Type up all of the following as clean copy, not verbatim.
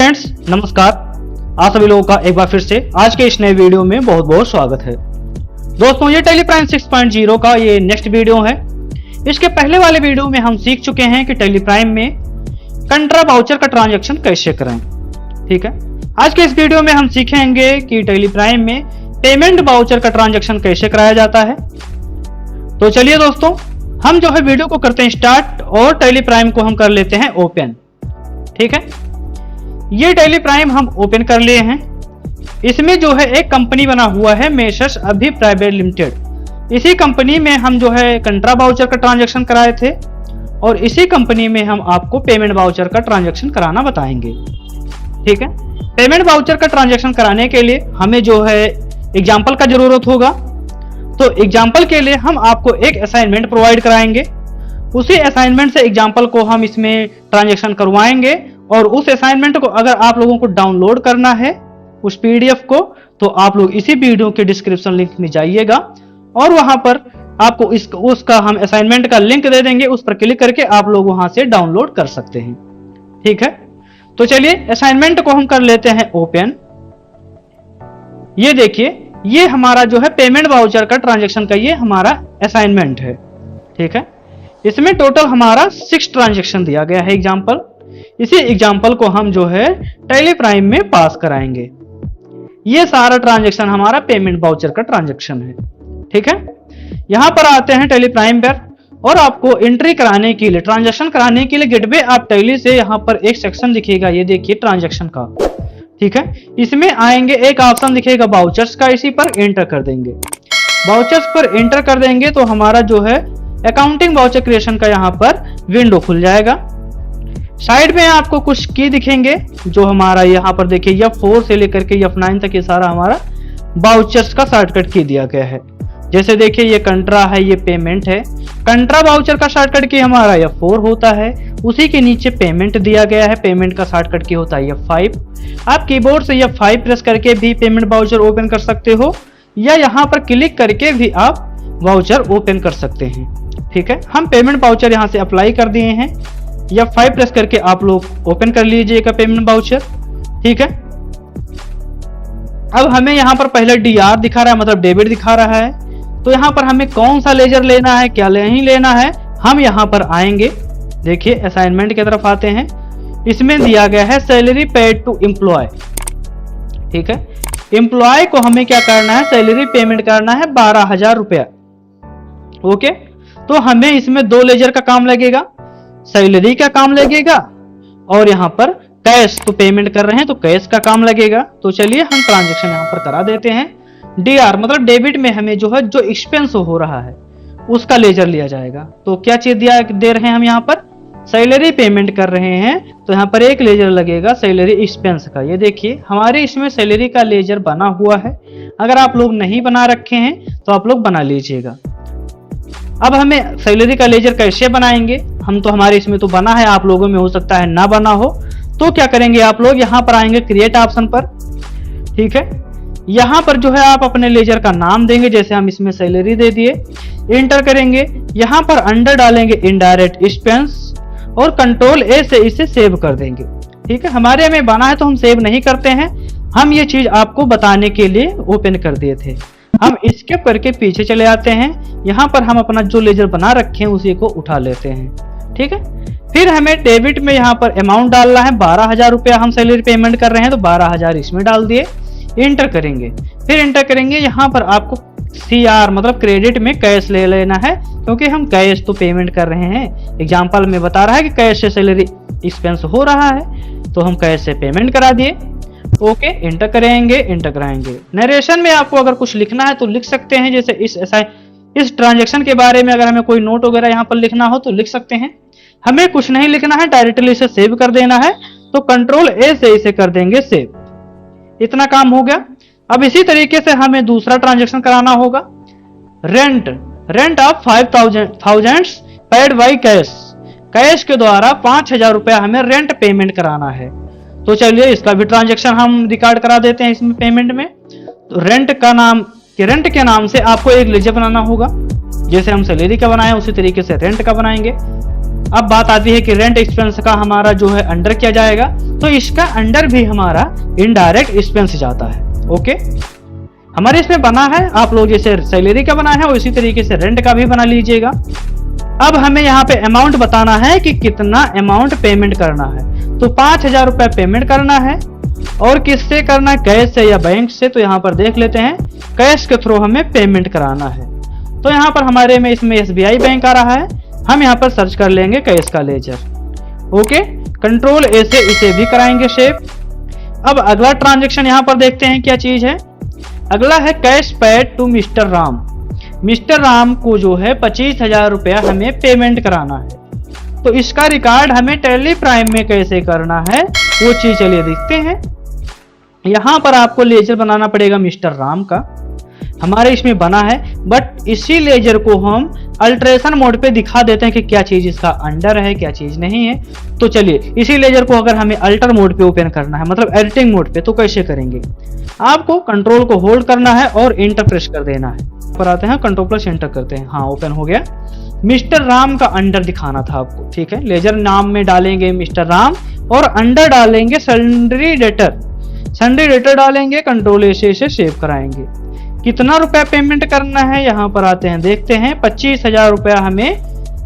Friends, नमस्कार। आप सभी लोगों का एक बार फिर से आज के इस नए वीडियो में बहुत बहुत स्वागत है। दोस्तों, ये टेलीप्राइम 6.0 का ये नेक्स्ट वीडियो है। इसके पहले वाले वीडियो में हम सीख चुके हैं कि टेलीप्राइम में कंट्रा वाउचर का ट्रांजैक्शन कैसे करें। ठीक है, आज के इस वीडियो में हम सीखेंगे कि टेलीप्राइम में पेमेंट वाउचर का ट्रांजैक्शन कैसे कराया जाता है। तो चलिए दोस्तों, हम जो है वीडियो को करते हैं स्टार्ट और टेलीप्राइम को हम कर लेते हैं ओपन। ठीक है, ये टेलीप्राइम हम ओपन कर लिए हैं। इसमें जो है एक कंपनी बना हुआ है मेसर्स अभी प्राइवेट लिमिटेड। इसी कंपनी में हम जो है कंट्रा वाउचर का ट्रांजैक्शन कराए थे और इसी कंपनी में हम आपको पेमेंट वाउचर का ट्रांजैक्शन कराना बताएंगे। ठीक है, पेमेंट वाउचर का ट्रांजैक्शन कराने के लिए हमें जो है एग्जाम्पल का जरूरत होगा। तो एग्जाम्पल के लिए हम आपको एक असाइनमेंट प्रोवाइड कराएंगे। उसी असाइनमेंट से एग्जाम्पल को हम इसमें ट्रांजैक्शन करवाएंगे और उस असाइनमेंट को अगर आप लोगों को डाउनलोड करना है उस पीडीएफ को, तो आप लोग इसी वीडियो के डिस्क्रिप्शन लिंक में जाइएगा और वहां पर आपको उसका हम असाइनमेंट का लिंक दे देंगे। उस पर क्लिक करके आप लोग वहां से डाउनलोड कर सकते हैं। ठीक है, तो चलिए असाइनमेंट को हम कर लेते हैं ओपन। ये देखिए, ये हमारा जो है पेमेंट वाउचर का ट्रांजैक्शन का ये हमारा असाइनमेंट है। ठीक है, इसमें टोटल हमारा 6 ट्रांजैक्शन दिया गया है एग्जाम्पल। इसी एग्जाम्पल को हम जो है टेलीप्राइम में पास कराएंगे। ये सारा ट्रांजैक्शन हमारा पेमेंट वाउचर का ट्रांजैक्शन है। ठीक है, यहां पर आते हैं टेलीप्राइम पर और आपको एंट्री कराने के लिए, ट्रांजैक्शन कराने के लिए गेटवे आप टेली से यहां पर एक सेक्शन दिखेगा, ये देखिए ट्रांजैक्शन का। ठीक है, इसमें आएंगे, एक ऑप्शन दिखेगा वाउचर्स का, इसी पर एंटर कर देंगे। वाउचर्स पर एंटर कर देंगे तो हमारा जो है अकाउंटिंग वाउचर क्रिएशन का यहाँ पर विंडो खुल जाएगा। साइड में आपको कुछ की दिखेंगे जो हमारा यहाँ पर देखिए F4 से लेकर के F9 तक ये सारा हमारा वाउचर्स का शॉर्टकट की दिया गया है। जैसे देखिए ये कंट्रा है, ये पेमेंट है। कंट्रा वाउचर का शॉर्टकट की हमारा F4 होता है, उसी के नीचे पेमेंट दिया गया है। पेमेंट का शॉर्टकट की होता है F5। आप कीबोर्ड से F5 प्रेस करके भी पेमेंट वाउचर ओपन कर सकते हो या यहाँ पर क्लिक करके भी आप वाउचर ओपन कर सकते हैं। ठीक है, हम पेमेंट वाउचर यहाँ से अप्लाई कर दिए हैं। F5 प्रेस करके आप लोग ओपन कर लीजिएगा पेमेंट वाउचर। ठीक है, अब हमें यहाँ पर पहले DR दिखा रहा है, मतलब डेबिट दिखा रहा है। तो यहाँ पर हमें कौन सा लेजर लेना है, क्या नहीं लेना है, हम यहाँ पर आएंगे। देखिए असाइनमेंट की तरफ आते हैं। इसमें दिया गया है सैलरी पेड टू एम्प्लॉय। ठीक है, एम्प्लॉय को हमें क्या करना है, सैलरी पेमेंट करना है 12,000 रुपया। ओके, तो हमें इसमें 2 लेजर का काम लगेगा, सैलरी का काम लगेगा और यहाँ पर कैश, तो पेमेंट कर रहे हैं तो कैश का काम लगेगा। तो चलिए हम ट्रांजैक्शन यहाँ पर करा देते हैं। DR मतलब डेबिट में हमें जो है जो एक्सपेंस हो रहा है उसका लेजर लिया जाएगा। तो क्या चीज दे रहे हैं हम यहाँ पर, सैलरी पेमेंट कर रहे हैं तो यहाँ पर एक लेजर लगेगा सैलरी एक्सपेंस का। ये देखिए हमारे इसमें सैलरी का लेजर बना हुआ है। अगर आप लोग नहीं बना रखे हैं तो आप लोग बना लीजिएगा। अब हमें सैलरी का लेजर कैसे बनाएंगे, हम तो हमारे इसमें तो बना है, आप लोगों में हो सकता है ना बना हो। तो क्या करेंगे, आप लोग यहाँ पर आएंगे क्रिएट ऑप्शन पर। ठीक है, यहाँ पर जो है आप अपने लेजर का नाम देंगे, जैसे हम इसमें सैलरी दे दिए, एंटर करेंगे। यहाँ पर अंडर डालेंगे इनडायरेक्ट एक्सपेंस और Ctrl+A से इसे सेव कर देंगे। ठीक है, हमारे में बना है तो हम सेव नहीं करते हैं, हम ये चीज आपको बताने के लिए ओपन कर दिए थे। हम स्किप करके पीछे चले आते हैं। यहाँ पर हम अपना जो लेजर बना रखे हैं उसी को उठा लेते हैं। ठीक है, फिर हमें डेबिट में यहाँ पर अमाउंट डालना है 12,000 रुपया। हम सैलरी पेमेंट कर रहे हैं तो 12,000 इसमें डाल दिए, एंटर करेंगे। फिर एंटर करेंगे, यहाँ पर आपको CR मतलब क्रेडिट में कैश ले लेना है, क्योंकि हम कैश तो पेमेंट कर रहे हैं। एग्जाम्पल में बता रहा है कि कैश से सैलरी एक्सपेंस हो रहा है तो हम कैश से पेमेंट करा दिए। ओके, एंटर करेंगे, एंटर कराएंगे। नरेशन में आपको अगर कुछ लिखना है तो लिख सकते हैं, जैसे इस ट्रांजैक्शन के बारे में अगर हमें कोई नोट वगैरह यहाँ पर लिखना हो तो लिख सकते हैं। हमें कुछ नहीं लिखना है, डायरेक्टली इसे सेव कर देना है तो Ctrl+A से इसे कर देंगे सेव। इतना काम हो गया। अब इसी तरीके से हमें दूसरा ट्रांजैक्शन कराना होगा। Rent of 5,000 paid by cash. Cash के द्वारा 5,000 रुपया हमें रेंट पेमेंट कराना है। तो चलिए इसका भी ट्रांजैक्शन हम रिकॉर्ड करा देते हैं इसमें पेमेंट में। तो रेंट के नाम से आपको एक लेजर बनाना होगा, जैसे हम सैलरी का बनाए उसी तरीके से रेंट का बनाएंगे। अब बात आती है कि रेंट एक्सपेंस का हमारा जो है अंडर किया जाएगा, तो इसका अंडर भी हमारा इनडायरेक्ट एक्सपेंस जाता है। ओके, हमारे इसमें बना है, आप लोग जैसे सैलरी का बना है उसी तरीके से रेंट का भी बना लीजिएगा। अब हमें यहाँ पे अमाउंट बताना है कि कितना अमाउंट पेमेंट करना है। तो 5,000 रुपए पेमेंट करना है। और किससे करना है, कैश से या बैंक से? तो यहाँ पर देख लेते हैं, कैश के थ्रू हमें पेमेंट कराना है। तो यहाँ पर हमारे में इसमें SBI बैंक आ रहा है, हम यहाँ पर सर्च कर लेंगे कैश का लेजर। ओके, कंट्रोल A से इसे भी कराएंगे सेव। अब अगला ट्रांजेक्शन यहाँ पर देखते हैं क्या चीज है। अगला है cash paid to mister Ram. Mister Ram को जो है 25,000 रुपया हमें पेमेंट कराना है। तो इसका रिकॉर्ड हमें टैली प्राइम में कैसे करना है वो चीज चलिए देखते हैं। यहाँ पर आपको लेजर बनाना पड़ेगा मिस्टर राम का, हमारे इसमें बना है, बट इसी लेजर को हम अल्ट्रेशन मोड पे दिखा देते हैं कि क्या चीज इसका अंडर है क्या चीज नहीं है। तो चलिए इसी लेजर को अगर हमें अल्टर मोड पे ओपन करना है, मतलब एडिटिंग मोड पे, तो कैसे करेंगे? आपको कंट्रोल को होल्ड करना है और इंटर प्रेस कर देना है। पर आते हैं, कंट्रोल प्लस इंटर करते हैं, हाँ ओपन हो गया। मिस्टर राम का अंडर दिखाना था आपको, ठीक है। लेजर नाम में डालेंगे मिस्टर राम और अंडर डालेंगे सन्ड्री डेटर। सन्ड्री डेटर डालेंगे, कंट्रोल A से इसे सेव कराएंगे। कितना रुपया पेमेंट करना है, यहाँ पर आते हैं देखते हैं। 25,000 रुपया हमें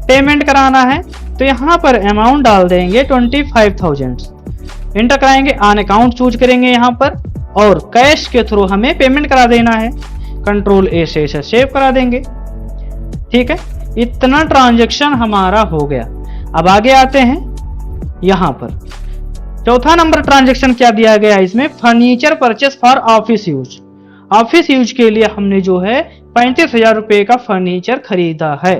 पेमेंट कराना है। तो यहाँ पर अमाउंट डाल देंगे 25,000। एंटर कराएंगे, ऑन अकाउंट चूज करेंगे यहाँ पर, और कैश के थ्रू हमें पेमेंट करा देना है। कंट्रोल A से इसे सेव करा देंगे, ठीक है। इतना ट्रांजैक्शन हमारा हो गया। अब आगे आते हैं, यहाँ पर चौथा नंबर ट्रांजैक्शन क्या दिया गया इसमें, furniture purchase for office use. Office use के लिए हमने जो है 35,000 रुपए का फर्नीचर खरीदा है।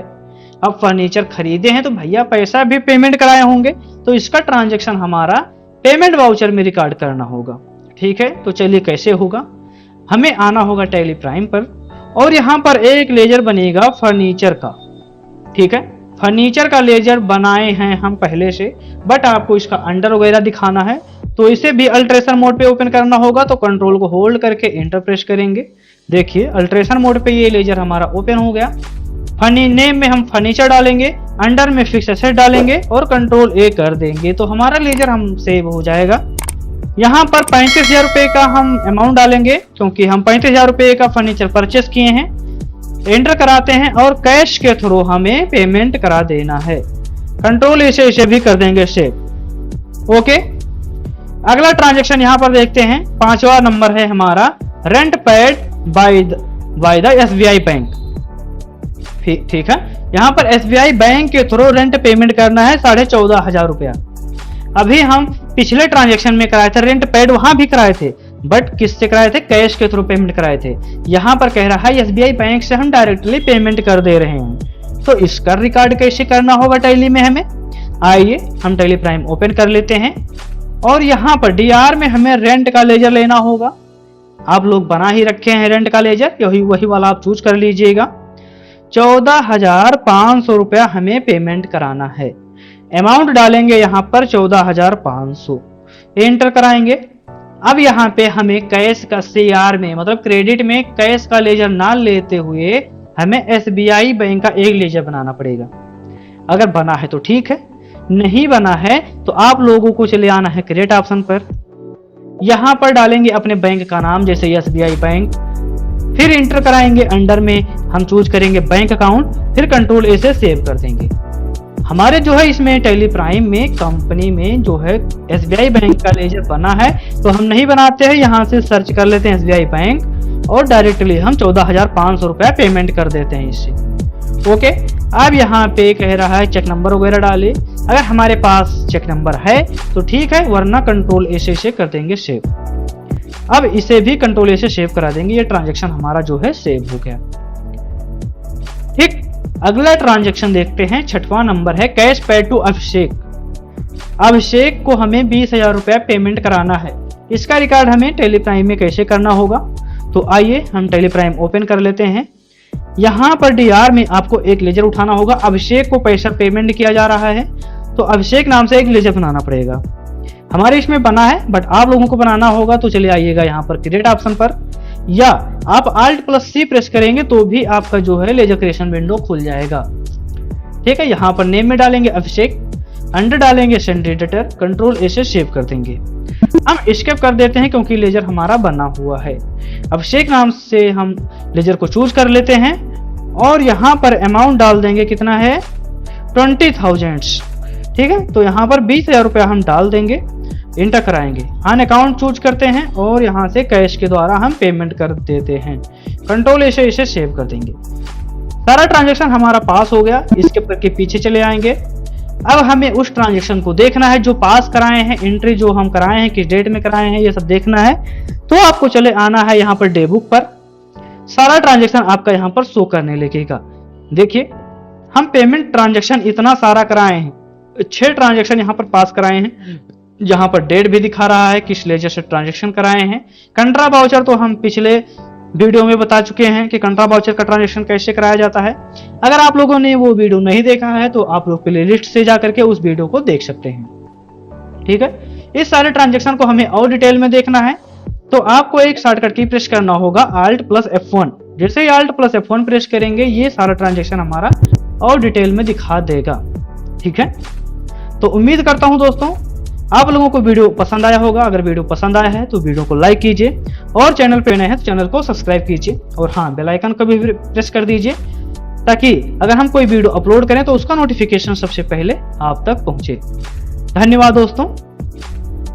अब फर्नीचर खरीदे हैं तो भैया पैसा भी पेमेंट कराए होंगे, तो इसका ट्रांजैक्शन हमारा पेमेंट वाउचर में रिकॉर्ड करना होगा, ठीक है। तो चलिए कैसे होगा, हमें आना होगा टैली प्राइम पर, और यहाँ पर एक लेजर बनेगा फर्नीचर का, ठीक है। फर्नीचर का लेजर बनाए हैं हम पहले से, बट आपको इसका अंडर वगैरह दिखाना है तो इसे भी अल्ट्रेशन मोड पे ओपन करना होगा। तो कंट्रोल को होल्ड करके एंटर प्रेस करेंगे। देखिए अल्ट्रेशन मोड पे ये लेजर हमारा ओपन हो गया। नेम में हम फर्नीचर डालेंगे, अंडर में फिक्स एसेट डालेंगे और कंट्रोल A कर देंगे, तो हमारा लेजर हम सेव हो जाएगा। यहाँ पर 35,000 रुपए का हम अमाउंट डालेंगे, क्योंकि हम 35,000 रुपए का फर्नीचर परचेस किए हैं। एंटर कराते हैं और कैश के थ्रू हमें पेमेंट करा देना है। कंट्रोल A से इसे भी कर देंगे सेव। ओके, अगला ट्रांजैक्शन यहाँ पर देखते हैं, 5वां नंबर है हमारा, rent paid by the SBI bank, ठीक है। यहाँ पर SBI बैंक के थ्रू रेंट पेमेंट करना है 14,500 रुपया। अभी हम पिछले ट्रांजैक्शन में कराए थे रेंट पेड, वहां भी कराए थे, बट किससे कराए थे, कैश के थ्रू पेमेंट कराए थे। यहाँ पर कह रहा है SBI बैंक से हम डायरेक्टली पेमेंट कर दे रहे हैं। तो इसका रिकॉर्ड कैसे करना होगा टैली में हमें, आइए हम टैली प्राइम ओपन कर लेते हैं। और यहाँ पर DR में हमें रेंट का लेजर लेना होगा। आप लोग बना ही रखे हैं रेंट का लेजर, वही वाला आप चूज कर लीजिएगा। 14,500 रुपया हमें पेमेंट कराना है। अमाउंट डालेंगे यहाँ पर 14,500, एंटर कराएंगे। अब यहाँ पे हमें कैश का CR में, मतलब क्रेडिट में कैश का लेजर ना लेते हुए हमें SBI बैंक का एक लेजर बनाना पड़ेगा। अगर बना है तो ठीक है, नहीं बना है तो आप लोगों को चले आना है क्रिएट ऑप्शन पर। यहाँ पर डालेंगे अपने बैंक का नाम, जैसे SBI बैंक, फिर इंटर कराएंगे। अंडर में हम चूज करेंगे बैंक अकाउंट, फिर कंट्रोल A से सेव कर देंगे। हमारे जो है इसमें टैली प्राइम में कंपनी में जो है SBI बैंक का लेजर बना है, तो हम नहीं बनाते हैं, यहाँ से सर्च कर लेते हैं SBI बैंक और डायरेक्टली हम 14,500 रुपया पेमेंट कर देते हैं इससे। ओके, अब यहाँ पे कह रहा है चेक नंबर वगैरह डाले। अगर हमारे पास चेक नंबर है तो ठीक है, वरना कंट्रोल A से कर देंगे सेव। अब इसे भी कंट्रोल A से सेव करा देंगे। ये ट्रांजैक्शन हमारा जो है सेव हो गया, ठीक। अगला ट्रांजैक्शन देखते हैं, 6वां नंबर है कैश पेड टू अभिषेक। अभिषेक को हमें 20,000 रुपया पेमेंट कराना है। इसका रिकॉर्ड हमें टैली प्राइम में कैसे करना होगा, तो आइए हम टैली प्राइम ओपन कर लेते हैं। यहाँ पर DR में आपको एक लेजर उठाना होगा। अभिषेक को पैसा पेमेंट किया जा रहा है, तो अभिषेक नाम से एक लेजर बनाना पड़ेगा। हमारे इसमें बना है, बट आप लोगों को बनाना होगा। तो चलिए आइएगा यहाँ पर क्रिएट ऑप्शन पर, या आप Alt+C प्रेस करेंगे तो भी आपका जो है लेजर क्रिएशन विंडो खुल जाएगा। ठीक है, यहाँ पर नेम में डालेंगे अभिषेक, अंडर डालेंगे सेंडिडेटर, कंट्रोल ए से सेव कर देंगे। हम एस्केप कर देते हैं क्योंकि लेजर हमारा बना हुआ है। अभिषेक नाम से हम लेजर को चूज कर लेते हैं और यहाँ पर अमाउंट डाल देंगे, कितना है 20,000। ठीक है, तो यहाँ पर 20,000 रुपया हम डाल देंगे, इंटर कराएंगे, ऑन अकाउंट चूज करते हैं और यहाँ से कैश के द्वारा हम पेमेंट कर देते हैं। कंट्रोल इसे सेव कर देंगे। सारा ट्रांजैक्शन हमारा पास हो गया। इसके के पीछे चले आएंगे। अब हमें उस ट्रांजैक्शन को देखना है जो पास कराए हैं, एंट्री जो हम कराए हैं, किस डेट में कराए हैं, ये सब देखना है। तो आपको चले आना है यहाँ पर डे बुक पर। सारा ट्रांजैक्शन आपका यहाँ पर शो करने लगेगा। देखिए, हम पेमेंट ट्रांजैक्शन इतना सारा कराए हैं, 6 ट्रांजैक्शन यहाँ पर पास कराए हैं। यहाँ पर डेट भी दिखा रहा है किस लेजर से ट्रांजैक्शन कराए हैं। कंट्रा वाउचर तो हम पिछले वीडियो में बता चुके हैं कि कंट्रा वाउचर का ट्रांजैक्शन कैसे कराया जाता है। अगर आप लोगों ने वो वीडियो नहीं देखा है तो आप लोग प्लेलिस्ट से जाकर के उस वीडियो को देख सकते हैं। ठीक है, इस सारे ट्रांजैक्शन को हमें और डिटेल में देखना है तो आपको एक शॉर्टकट की प्रेस करना होगा, Alt+F1। जैसे ही Alt+F1 प्रेस करेंगे ये सारा ट्रांजैक्शन हमारा और डिटेल में दिखा देगा। ठीक है, तो उम्मीद करता हूं दोस्तों आप लोगों को वीडियो पसंद आया होगा। अगर वीडियो पसंद आया है तो वीडियो को लाइक कीजिए और चैनल पे नए हैं तो चैनल को सब्सक्राइब कीजिए और हाँ, बेल आइकन को भी प्रेस कर दीजिए ताकि अगर हम कोई वीडियो अपलोड करें तो उसका नोटिफिकेशन सबसे पहले आप तक पहुंचे। धन्यवाद दोस्तों।